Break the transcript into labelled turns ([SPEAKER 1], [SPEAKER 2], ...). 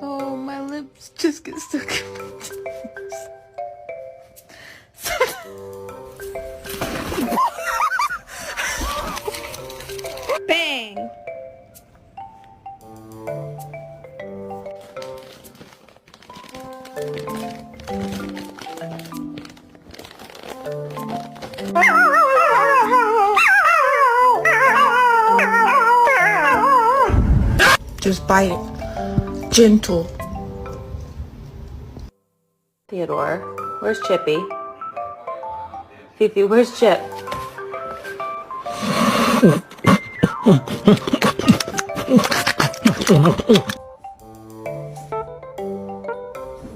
[SPEAKER 1] Oh, my lips just get stuck. Bang! Just bite it. Gentle.
[SPEAKER 2] Theodore, where's Chippy? Fifi, where's Chip?